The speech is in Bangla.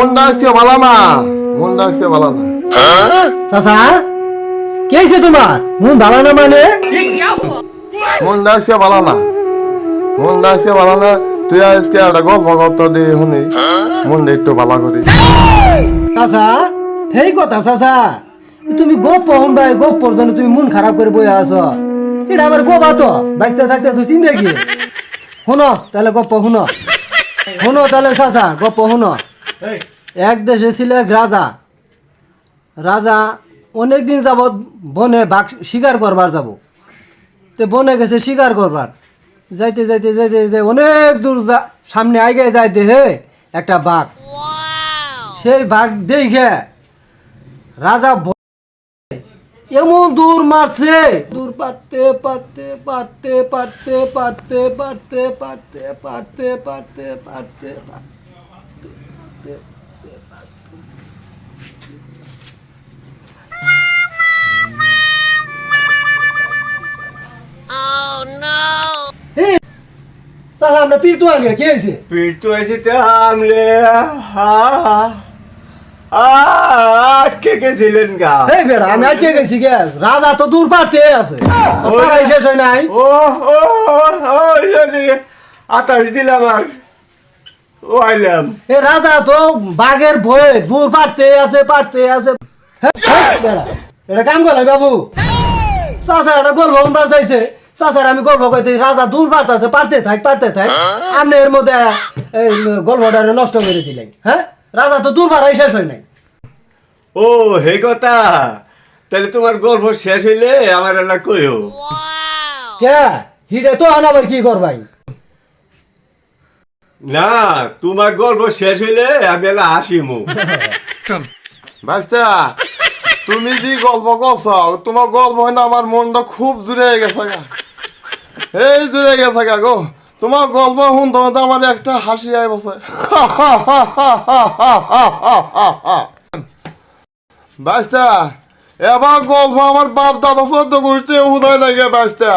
মনটা আজকে ভালো না, মনটা আজকে ভালো না। চাচা কি হয়েছে তোমার? মন ভালো না মানে? মনটা আজকে ভালো না, মনটা আজকে ভালো না। তুই আজকে একটা গল্প করতে দে শুনি, মনটা একটু ভালো করি। চাচা সেই কথা চাচা, তুমি গপ শুনবাই, গপ পর্যন্ত তুমি মন খারাপ করে বই আছো। এটা আমার গবা তো বাইসতে থাকতে তুই চিন্তা কি? শুনো তাহলে গপ্প শুনো, শুনো তাহলে চাচা গপ্প শুনো। এক দেশে ছিল এক রাজা। রাজা অনেক দিন যাবৎ বনে বাঘ শিকার করবার যাব। তে বনে গেছে শিকার করবার, যাইতে যাইতে যাইতে যাইতে অনেক দূর সামনে আগে যাইতে হে একটা বাঘ। সেই বাঘ দেখে রাজা এমন দূর মারছে, দূর পারতে পারতে পারতে পারতে পারতে পারতে পারতে পারতে পারতে পারতে পারতে চাচা আমরা পীর তো আগে কি হয়েছে? পিটু এসেতে আমলে আটকে গেছিলেন গা। এই বেড়া আমি আটকে গেছি গে, রাজা তো দূর পারতে আছে, পারাই শেষ হয় নাই। ও ও ও আতাশ দিলাম আর ও আইলাম। এ রাজা তো বাঘের ভয়ে দূর পারতে আছে পারতে আছে। বেড়া এটা কাম করে বাবু, চাচা একটা গল্প শুনবার চাইছে, চাচার আমি গল্প কইতে রাজা দূর পারতেছে, পারতে থাক আপনি এর মধ্যে এই গল্পটা নষ্ট করে দিলেন। হ্যাঁ, রাজা তো দূর পারাই শেষ হয় নাই। ও হে কথা, তাহলে তোমার গল্প শেষ হইলে আমার এলা কইও। কে হিটে তো আনাবার কি করবাই? না, তোমার গল্প শেষ হইলে আমি এলা আসিমু। বাইস্তা, তুমি যে গল্প করছো, তোমার গল্প হয় না আমার মনটা খুব জুড়ে গেছে গা, এই জুড়ে গেছে গা গো। তোমার গল্প শুনতে শুনতে আমার একটা হাসি আই বসে। বাইস্তা, এবার গল্প আমার বাপ দাদা সদ্য করছে উদয় লাগে বাইস্তা।